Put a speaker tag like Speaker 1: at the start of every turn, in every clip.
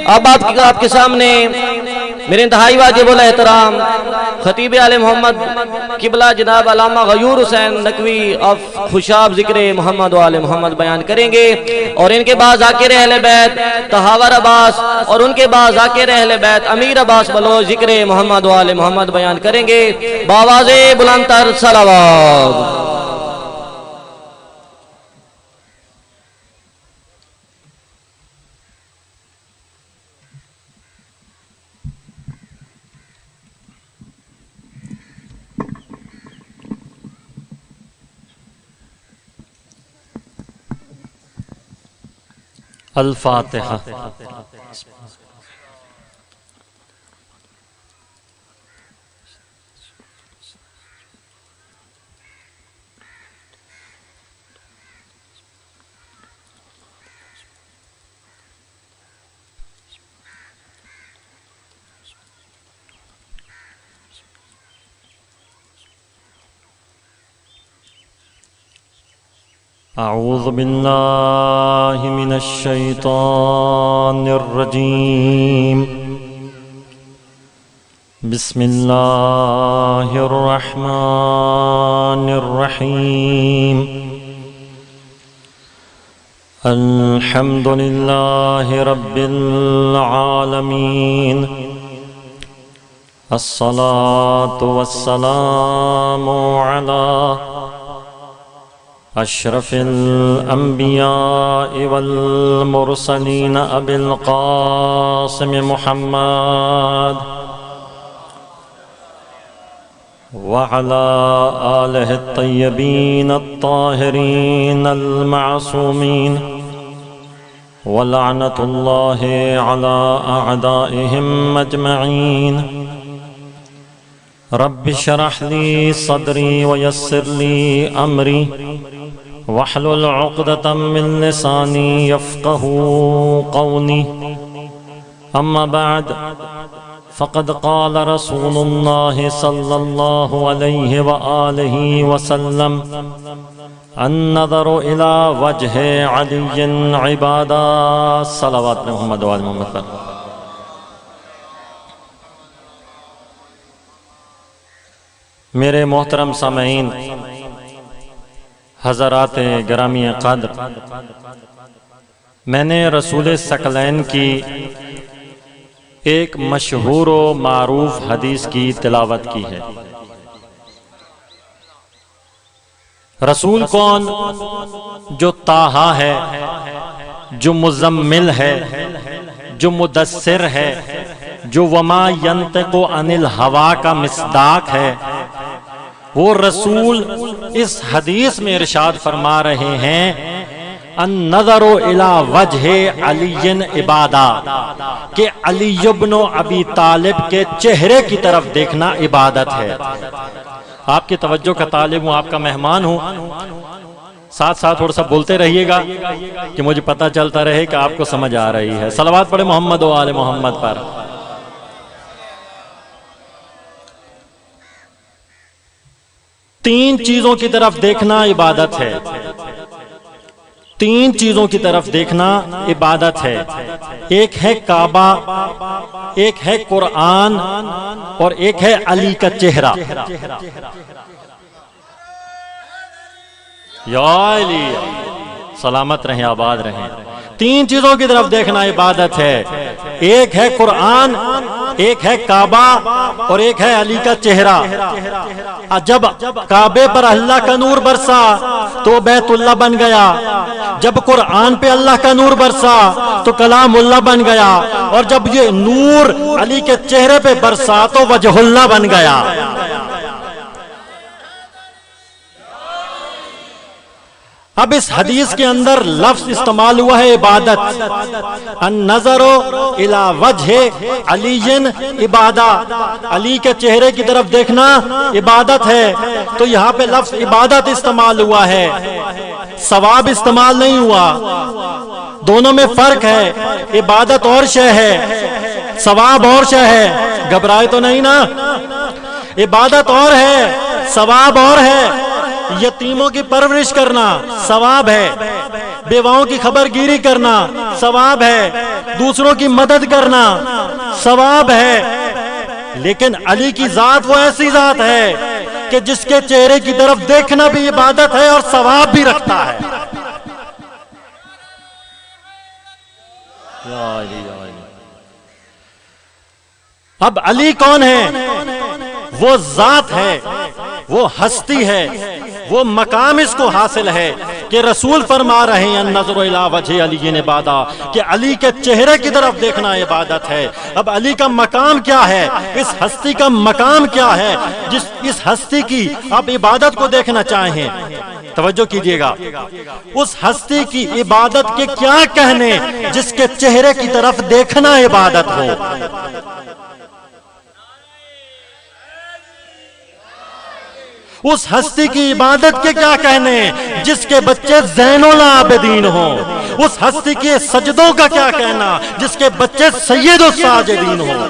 Speaker 1: اب آپ کے سامنے میرے انتہائی واجب الاحترام خطیب آل محمد قبلہ جناب علامہ غیور حسین نقوی آف خوشاب ذکر محمد و آل محمد بیان کریں گے، اور ان کے بعد ذاکر اہل بیت طہاور عباس، اور ان کے بعد ذاکر اہل بیت امیر عباس بلوچ ذکر محمد و آل محمد بیان کریں گے بآواز بلند تر صلوات۔
Speaker 2: الفاتحہ۔ اعوذ باللہ من الشیطان الرجیم، بسم اللہ الرحمن الرحیم، الحمد للہ رب العالمین، الصلاة والسلام علی اشرف الانبیاء والمرسلین ابی القاسم محمد وعلى آلہ الطیبین الطاہرین المعصومین ولعنۃ اللہ علی اعدائہم اجمعین۔ رب اشرح لي صدري ويسر لي امري واحلل عقدة من لساني يفقهوا قولي، اما بعد فقد قال رسول الله صلى الله عليه وآله وسلم: النظر الى وجه علي عبادة۔ صلوات محمد وآل محمد پر۔ میرے محترم سامعین، حضرات گرامی قدر، میں نے رسول ثقلین کی ایک مشہور و معروف حدیث کی تلاوت کی ہے۔ رسول کون؟ جو طٰہٰ ہے، جو مزمل ہے، جو مدثر ہے، جو وما ینطق عن الہویٰ کا مصداق ہے، وہ رسول اس حدیث میں ارشاد فرما رہے ہیں: النظر الی وجہ علی عبادہ، کہ علی بن ابی طالب کے چہرے کی طرف دیکھنا عبادت ہے۔ آپ کی توجہ کا طالب ہوں، آپ کا مہمان ہوں، ساتھ ساتھ تھوڑا سا بولتے رہیے گا کہ مجھے پتہ چلتا رہے کہ آپ کو سمجھ آ رہی ہے۔ صلوات پڑھے محمد و آل محمد پر۔ تین چیزوں کی طرف دیکھنا عبادت ہے، تین چیزوں کی طرف دیکھنا عبادت ہے۔ ایک ہے کعبہ، ایک ہے قرآن، اور ایک ہے علی کا چہرہ۔ یا علی، سلامت رہیں، آباد رہیں۔ تین چیزوں کی طرف دیکھنا عبادت ہے، ایک ہے قرآن، ایک ہے کعبہ، اور ایک ہے علی کا چہرہ۔ جب کعبے پر اللہ کا نور برسا تو بیت اللہ بن گیا، جب قرآن پہ اللہ کا نور برسا تو کلام اللہ بن گیا، اور جب یہ نور علی کے چہرے پہ برسا تو وجہ اللہ بن گیا۔ اب اس حدیث کے اندر لفظ استعمال ہوا ہے عبادت۔ النظر الی وجہ علی عبادہ، علی کے چہرے کی طرف دیکھنا عبادت ہے۔ تو یہاں پہ لفظ عبادت استعمال ہوا ہے، ثواب استعمال نہیں ہوا۔ دونوں میں فرق ہے، عبادت اور شے ہے، ثواب اور شے ہے۔ گھبرائے تو نہیں نا؟ عبادت اور ہے، ثواب اور ہے۔ یتیموں کی پرورش کرنا ثواب ہے، بیواؤں کی خبر گیری کرنا ثواب ہے، دوسروں کی مدد کرنا ثواب ہے، لیکن علی کی ذات وہ ایسی ذات ہے کہ جس کے چہرے کی طرف دیکھنا بھی عبادت ہے اور ثواب بھی رکھتا ہے۔ اب علی کون ہے؟ وہ ذات ہے، وہ ہستی ہے، وہ مقام اس کو حاصل ہے کہ رسول فرما رہے ہیں النظر الی وجہ علی عبادہ، کہ علی کے چہرے کی طرف دیکھنا عبادت ہے۔ اب علی کا مقام کیا ہے؟ اس ہستی کا مقام کیا ہے جس اس ہستی کی آپ عبادت کو دیکھنا چاہیں؟ توجہ کیجئے گا، اس ہستی کی عبادت کے کیا کہنے جس کے چہرے کی طرف دیکھنا عبادت ہو۔ اس ہستی کی عبادت کے کیا کہنے جس کے بچے زین العابدین ہوں۔ اس ہستی کے سجدوں کا کیا کہنا جس کے بچے سید الساجدین ہوں۔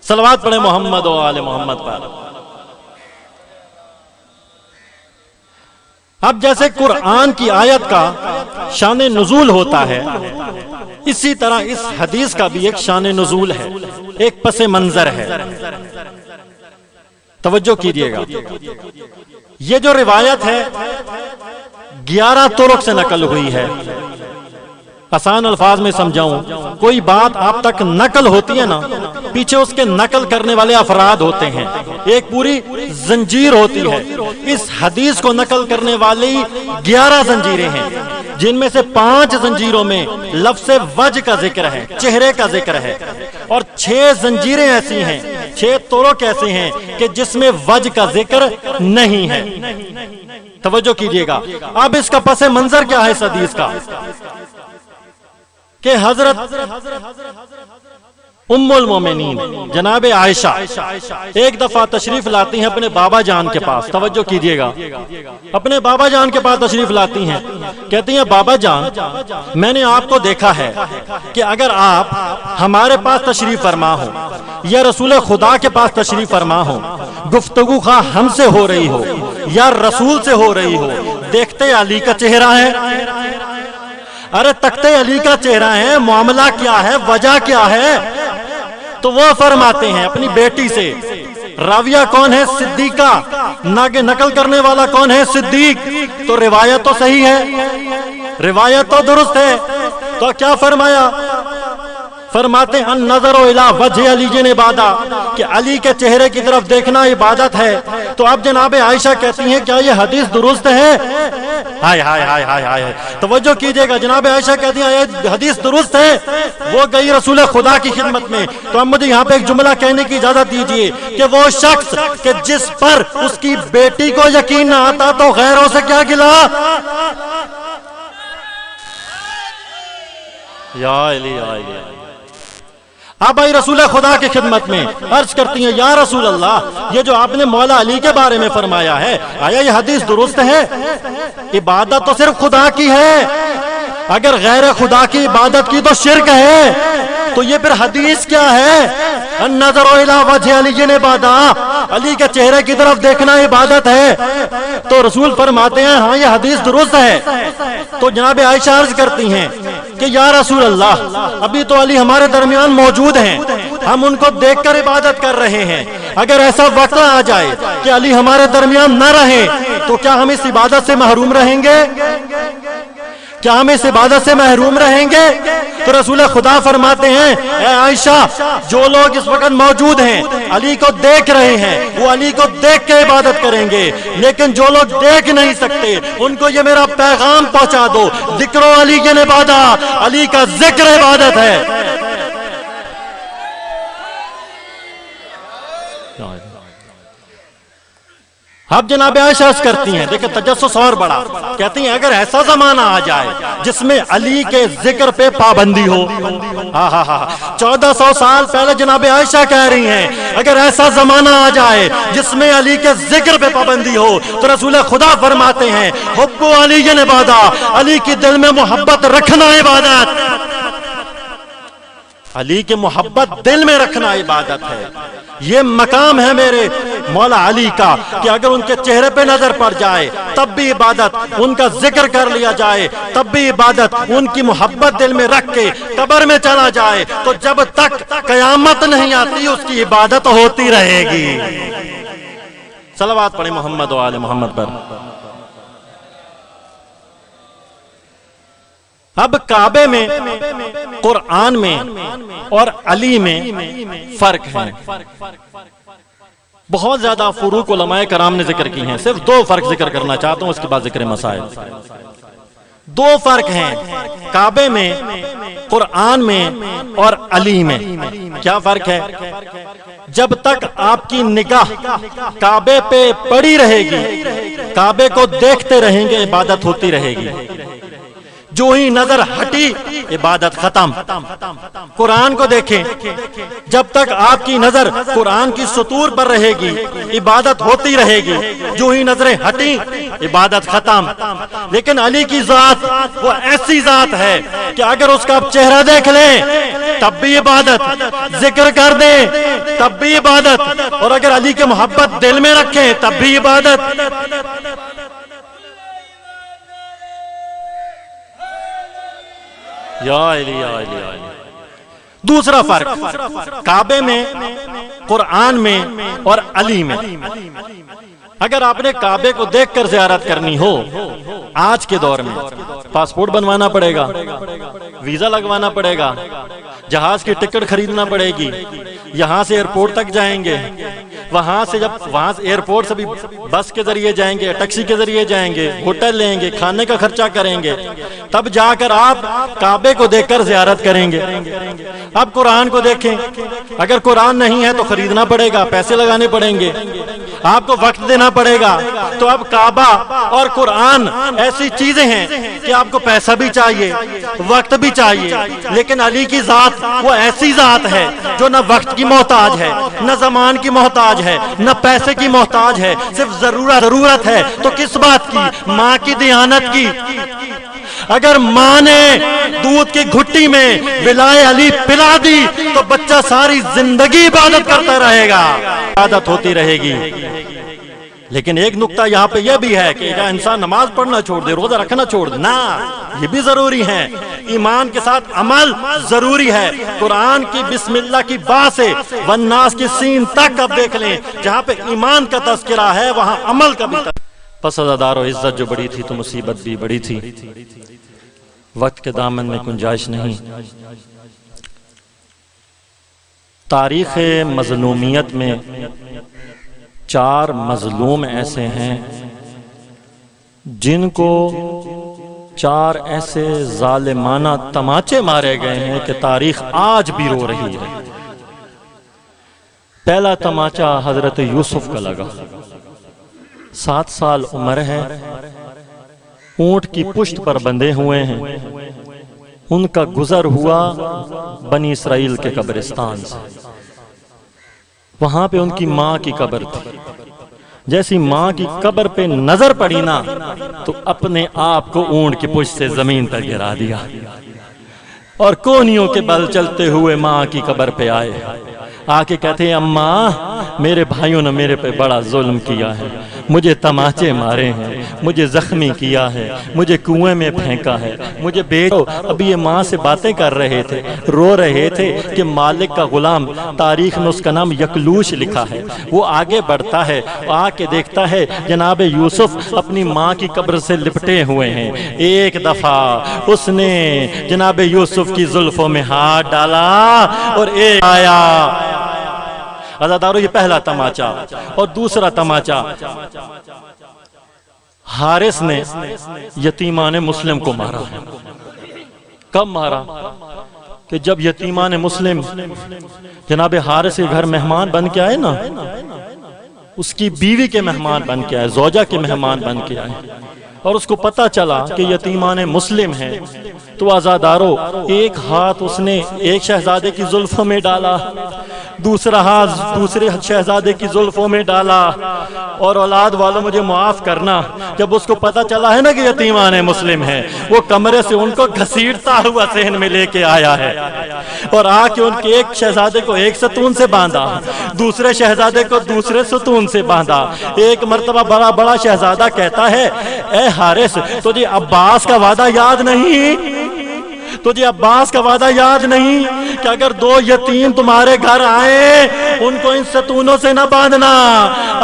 Speaker 2: صلوات پڑھیں محمد و آل محمد پر۔ اب جیسے قرآن کی آیت کا شان نزول ہوتا ہے، اسی طرح اس حدیث کا بھی ایک شان نزول ہے، ایک پس منظر ہے۔ توجہ کیجئے گا، یہ جو روایت ہے 11 طرق سے نقل ہوئی ہے۔ آسان الفاظ میں سمجھاؤں، کوئی بات آپ تک نقل ہوتی ہے نا، پیچھے اس کے نقل کرنے والے افراد ہوتے ہیں، ایک پوری زنجیر ہوتی ہے۔ اس حدیث کو نقل کرنے والی 11 زنجیریں ہیں، جن میں سے 5 زنجیروں میں لفظ وجہ کا ذکر ہے، چہرے کا ذکر ہے، اور 6 زنجیریں ایسی ہیں، 6 طرق ایسے ہیں کہ جس میں وجہ کا ذکر نہیں ہے۔ توجہ کیجئے گا، اب اس کا پس منظر کیا ہے اس حدیث کا؟ کہ حضرت ام المومنین جناب عائشہ ایک دفعہ تشریف لاتی ہیں اپنے بابا جان کے پاس۔ توجہ کیجئے گا، اپنے بابا جان کے پاس تشریف لاتی ہیں، کہتی ہیں بابا جان میں نے آپ کو دیکھا ہے کہ اگر آپ ہمارے پاس تشریف فرما ہو یا رسول خدا کے پاس تشریف فرما ہو، گفتگو خواہ ہم سے ہو رہی ہو یا رسول سے ہو رہی ہو، دیکھتے علی کا چہرہ ہے؟ ارے تکتے علی کا چہرہ ہے، معاملہ کیا ہے، وجہ کیا ہے؟ تو وہ فرماتے ہیں اپنی بیٹی سے، راویہ کون ہے؟ صدیقہ، نقل کرنے والا کون ہے؟ صدیق۔ تو روایت تو صحیح ہے، روایت تو درست ہے، تو کیا فرمایا؟ فرماتے ہیں النظر الی وجہ علی عبادہ، کہ علی کے چہرے کی طرف دیکھنا عبادت ہے۔ تو اب جناب عائشہ کہتی ہیں کیا یہ حدیث درست ہے؟ ہائے ہائے ہائے ہائے ہائے، توجہ کیجئے گا، جناب عائشہ کہتی ہیں یہ حدیث درست ہے۔ وہ گئی رسول خدا کی خدمت میں، تو اب مجھے یہاں پہ ایک جملہ کہنے کی اجازت دیجئے کہ وہ شخص کہ جس پر اس کی بیٹی کو یقین نہ آتا تو غیروں سے کیا گلا؟ یا علی یا علی۔ اب آئی رسول خدا کی خدمت میں، عرض کرتی ہیں یا رسول اللہ، یہ جو آپ نے مولا علی کے بارے میں فرمایا ہے، آیا یہ حدیث درست ہے؟ عبادت تو صرف خدا کی ہے، اگر غیر خدا کی عبادت کی تو شرک ہے، تو یہ پھر حدیث کیا ہے؟ النظر الی وجہ علی عبادہ، علی کے چہرے کی طرف دیکھنا عبادت ہے۔ تو رسول فرماتے ہیں ہاں یہ حدیث درست ہے۔ تو جناب عائشہ عرض کرتی ہیں کہ یا رسول اللہ، ابھی تو علی ہمارے درمیان موجود ہیں، ہم ان کو دیکھ کر عبادت کر رہے ہیں، اگر ایسا وقت آ جائے کہ علی ہمارے درمیان نہ رہیں تو کیا ہم اس عبادت سے محروم رہیں گے؟ کیا ہم اس عبادت سے محروم رہیں گے؟ تو رسول خدا فرماتے ہیں اے عائشہ، جو لوگ اس وقت موجود ہیں علی کو دیکھ رہے ہیں وہ علی کو دیکھ کے عبادت کریں گے، لیکن جو لوگ دیکھ نہیں سکتے ان کو یہ میرا پیغام پہنچا دو، ذکر علی کی عبادت، علی کا ذکر عبادت ہے۔ اب جناب عائشہ کرتی ہیں، دیکھیں تجسس اور بڑا، کہتی ہیں اگر ایسا زمانہ آ جائے جس میں علی کے ذکر پہ پابندی ہو، 1400 سال پہلے جناب عائشہ کہہ رہی ہیں اگر ایسا زمانہ آ جائے جس میں علی کے ذکر پہ پابندی ہو، تو رسول خدا فرماتے ہیں حب علی عبادت، علی کی دل میں محبت رکھنا عبادت۔ علی کی محبت دل میں رکھنا عبادت ہے. یہ مقام ہے میرے مولا علی کا کہ اگر ان کے چہرے پہ نظر پڑ جائے تب بھی عبادت، ان کا ذکر کر لیا جائے تب بھی عبادت، ان کی محبت دل میں رکھ کے قبر میں چلا جائے تو جب تک قیامت نہیں آتی اس کی عبادت ہوتی رہے گی. صلوات پڑھیں محمد و آل محمد پر. اب کعبے میں، قرآن میں اور علی میں فرق ہے. بہت زیادہ فروق علماء کرام نے ذکر کی ہیں، صرف 2 فرق ذکر کرنا چاہتا ہوں، اس کے بعد ذکر مسائل. 2 فرق ہیں کعبے میں، قرآن میں اور علی میں. کیا فرق ہے؟ جب تک آپ کی نگاہ کعبے پہ پڑی رہے گی، کعبے کو دیکھتے رہیں گے، عبادت ہوتی رہے گی. جو ہی نظر ہٹی عبادت ختم. قرآن کو دیکھیں، جب تک آپ کی نظر قرآن کی سطور پر رہے گی عبادت ہوتی رہے گی، جو ہی نظریں ہٹی عبادت ختم. لیکن علی کی ذات وہ ایسی ذات ہے کہ اگر اس کا آپ چہرہ دیکھ لیں تب بھی عبادت، ذکر کر دیں تب بھی عبادت، اور اگر علی کی محبت دل میں رکھیں تب بھی عبادت. یا علی یا علی یا علی. دوسرا فرق کعبے میں، قرآن میں اور علی میں. اگر آپ نے کعبے کو دیکھ کر زیارت کرنی ہو، آج کے دور میں پاسپورٹ بنوانا پڑے گا، ویزا لگوانا پڑے گا، جہاز کی ٹکٹ خریدنا پڑے گی، یہاں سے ایئرپورٹ تک جائیں گے، وہاں سے ایئرپورٹ سے بھی بس کے ذریعے جائیں گے، ٹیکسی کے ذریعے جائیں گے، ہوٹل لیں گے، کھانے کا خرچہ کریں گے، تب جا کر آپ کعبے کو دیکھ کر زیارت کریں گے. اب قرآن کو دیکھیں، اگر قرآن نہیں ہے تو خریدنا پڑے گا، پیسے لگانے پڑیں گے، آپ کو وقت دینا پڑے گا. تو اب کعبہ اور قرآن ایسی چیزیں ہیں کہ آپ کو پیسہ بھی چاہیے، وقت بھی چاہیے. لیکن علی کی ذات وہ ایسی ذات ہے جو نہ وقت کی محتاج ہے، نہ زمان کی محتاج ہے، نہ پیسے کی محتاج ہے. صرف ضرورت ہے تو کس بات کی؟ ماں کی دیانت کی. اگر ماں نے دودھ کی گھٹی میں بلائے علی پلا دی تو بچہ ساری زندگی عبادت کرتا رہے گا، عبادت ہوتی رہے گی. لیکن ایک نقطہ یہاں پہ یہ بھی ہے کہ انسان نماز پڑھنا چھوڑ دے، روزہ رکھنا چھوڑ دے، نہ، یہ بھی ضروری ہے. ایمان کے ساتھ عمل ضروری ہے. قرآن کی بسم اللہ کی با سے والناس کی سین تک اب دیکھ لیں، جہاں پہ ایمان کا تذکرہ ہے وہاں عمل کا بھی تذکرہ. پس عزادار و عزت جو بڑی تھی تو مصیبت بھی بڑی تھی. وقت کے دامن میں گنجائش نہیں. تاریخ مظلومیت میں 4 مظلوم ایسے ہیں جن کو 4 ایسے ظالمانہ تماچے مارے گئے ہیں کہ تاریخ آج بھی رو رہی ہے. پہلا تماچا حضرت یوسف کا لگا. 7 سال عمر ہے، اونٹ کی پشت پر بندھے ہوئے ہیں. ان کا گزر ہوا بنی اسرائیل کے قبرستان سے. وہاں پہ ان کی ماں کی قبر تھی. جیسی ماں کی قبر پہ نظر پڑی نا تو اپنے آپ کو اونٹ کی پشت سے زمین تک گرا دیا اور کونیوں کے بل چلتے ہوئے ماں کی قبر پہ آئے. آ کے کہتے ہیں اماں میرے بھائیوں نے میرے پہ بڑا ظلم کیا ہے، مجھے تماچے مارے ہیں، مجھے زخمی کیا ہے، مجھے کنویں میں پھینکا ہے، مجھے بیچو. اب یہ ماں سے باتیں کر رہے تھے، رو رہے تھے کہ مالک کا غلام، تاریخ میں اس کا نام یکلوش لکھا ہے، وہ آگے بڑھتا ہے، آ کے دیکھتا ہے جناب یوسف اپنی ماں کی قبر سے لپٹے ہوئے ہیں. ایک دفعہ اس نے جناب یوسف کی زلفوں میں ہاتھ ڈالا اور ایک آیا. عزادارو یہ پہلا تماچا. اور دوسرا تماچا حارث نے یتیمان مسلم کو مارا. کب مارا؟ کہ جب یتیمان مسلم جناب حارث کے گھر مہمان بن کے آئے نا، اس کی بیوی کے مہمان بن کے آئے، زوجہ کے مہمان بن کے آئے، اور اس کو پتا چلا کہ یتیمان مسلم ہیں، تو عزادارو ایک ہاتھ اس نے ایک شہزادے کی زلفوں میں ڈالا، دوسرا ہاتھ دوسرے شہزادے کی زلفوں میں ڈالا، اور اولاد والوں مجھے معاف کرنا، جب اس کو پتا چلا ہے نا کہ یتیمان مسلم ہیں، وہ کمرے سے ان کو گھسیٹتا ہوا صحن میں لے کے آیا ہے، اور آ کے ان کے ایک شہزادے کو ایک ستون سے باندھا، دوسرے شہزادے کو دوسرے ستون سے باندھا۔ ایک مرتبہ بڑا شہزادہ کہتا ہے، اے حارث، تجھے عباس کا وعدہ یاد نہیں؟ تجھے عباس کا وعدہ یاد نہیں کہ اگر دو یتیم تمہارے گھر آئے ان کو ان ستونوں سے نہ باندھنا؟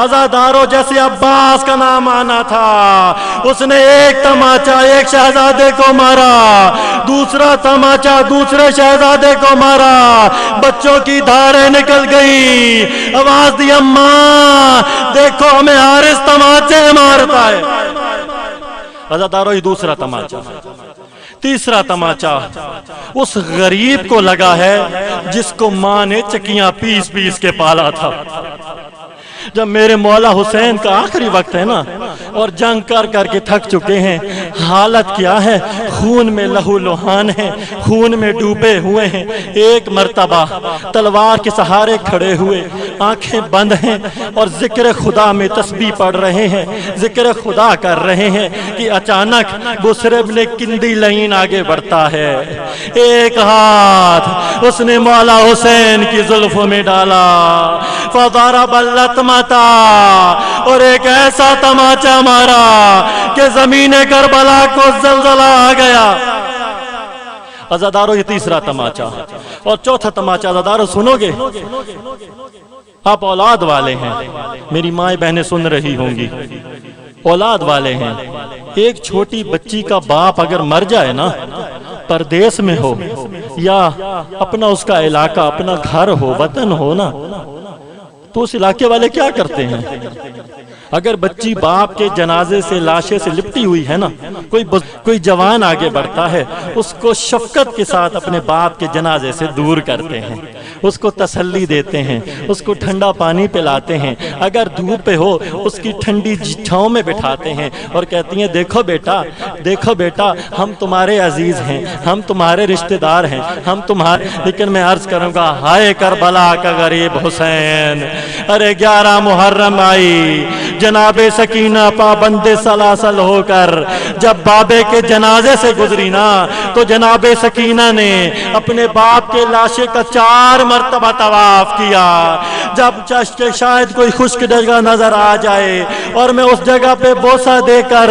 Speaker 2: عزادارو جیسے عباس کا نام آنا تھا، اس نے ایک تماچا ایک شہزادے کو مارا، دوسرا تماچا دوسرے شہزادے کو مارا، بچوں کی دھاریں نکل گئی، آواز دی اماں دیکھو ہمیں حارث تماچے مارتا ہے۔ عزادارو یہ دوسرا تماچا۔ تیسرا تماچا اس غریب کو لگا ہے جس کو ماں نے چکیاں پیس پیس کے پالا تھا۔ جب میرے مولا حسین کا آخری وقت ہے نا، اور جنگ کر کے تھک چکے ہیں، حالت کیا ہے، خون میں لہو لہان ہے، خون میں ڈوبے ہوئے ہیں، ایک مرتبہ تلوار کے سہارے کھڑے ہوئے، آنکھیں بند ہیں اور ذکر خدا میں تسبیح پڑھ رہے ہیں، ذکر خدا کر رہے ہیں کہ اچانک بسر ابن کندی لعین آگے بڑھتا ہے، ایک ہاتھ اس نے مولا حسین کی زلفوں میں ڈالا، فضرب اللطمتا، اور ایک ایسا تماچا مارا کہ زمین کربلا کو زلزلہ آ گیا۔ عزادارو یہ تیسرا تماچا، اور چوتھا تماچا عزادارو سنو گے؟ آپ اولاد والے ہیں، میری مائیں بہنیں سن رہی ہوں گی، اولاد والے ہیں، ایک چھوٹی بچی کا باپ اگر مر جائے نا، پردیس میں ہو یا اپنا اس کا علاقہ اپنا گھر ہو وطن ہو نا، تو اس علاقے والے کیا کرتے ہیں؟ اگر بچی باپ کے جنازے سے لاشے سے لپٹی ہوئی ہے نا، کوئی جوان آگے بڑھتا ہے، اس کو شفقت کے ساتھ اپنے باپ کے جنازے سے دور کرتے ہیں، اس کو تسلی دیتے ہیں، اس کو ٹھنڈا پانی پلاتے ہیں، اگر دھوپ پہ ہو اس کی ٹھنڈی چھاؤں میں بٹھاتے ہیں اور کہتی ہیں دیکھو بیٹا ہم تمہارے عزیز ہیں، ہم تمہارے رشتہ دار ہیں، ہم تمہارے، لیکن میں عرض کروں گا ہائے کربلا کا غریب حسین، ارے 11 محرم آئی، جناب سکینہ پابند سلاسل ہو کر جب بابے کے جنازے سے گزری نا، تو جناب سکینہ نے اپنے باپ کے لاشے کا 4 مرتبہ طواف کیا، جب شاید کوئی خشک جگہ نظر آ جائے اور میں اس جگہ پہ بوسہ دے کر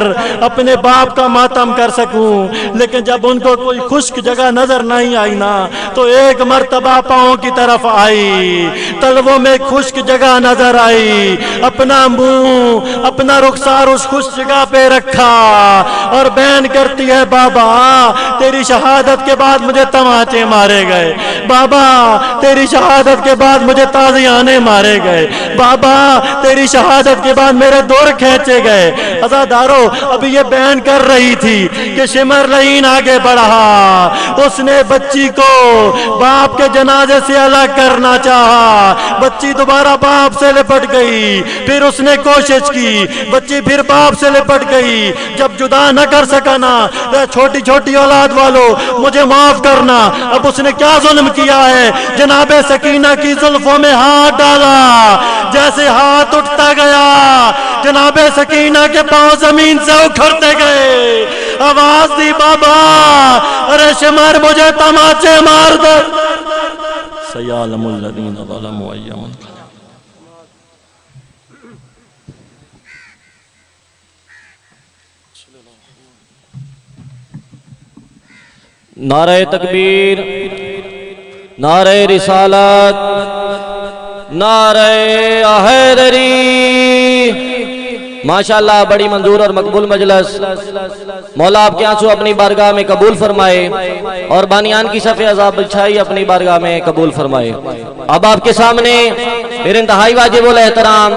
Speaker 2: اپنے باپ کا ماتم کر سکوں، لیکن جب ان کو کوئی خشک جگہ نظر نہیں آئی نا، تو ایک مرتبہ پاؤں کی طرف آئی، تلووں میں خشک جگہ نظر آئی، اپنا منہ اپنا رخسار اس خشک جگہ پہ رکھا اور بیان کرتی ہے بابا تیری شہادت کے بعد مجھے تماچے مارے گئے، بابا تیری شہادت کے بعد مجھے تازیانے مارے گئے، بابا تیری شہادت کے بعد میرے دور کھینچے گئے۔ عزادارو ابھی یہ بیان کر رہی تھی کہ شمر لعین آگے بڑھا، اس نے بچی کو باپ کے جنازے سے الگ کرنا چاہا، بچی دوبارہ باپ سے لپٹ گئی، پھر اس نے کوشش کی، بچی پھر باپ سے لپٹ گئی، جب جدا نہ کر سکا نا، چھوٹی چھوٹی اولاد والو مجھے معاف کرنا، اب اس نے کیا ظلم کیا ہے، جناب سکینہ کی زلفوں میں ہاتھ ڈالا، جیسے ہاتھ اٹھتا گیا جناب سکینہ کے پاؤں زمین سے اکھڑتے گئے، آواز دی بابا ارے شمر مجھے تماچے مار دے، سیعلم الذین ظلموا ای منقلب۔
Speaker 1: نعرہ تکبیر، نعرہ رسالت، نعرہ حیدری، ماشاءاللہ بڑی منظور اور مقبول مجلس، مولا آپ کے آنسو اپنی بارگاہ میں قبول فرمائے اور بانیان کی صف عذاب بچھائی اپنی بارگاہ میں قبول فرمائے۔ اب آپ کے سامنے میرے انتہائی واجب الاحترام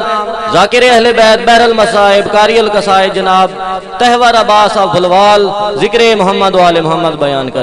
Speaker 1: ذاکر اہل بیت بحر المصائب قاری القصائد جناب تہور عباس آف بھلوال ذکر محمد و آل محمد بیان کر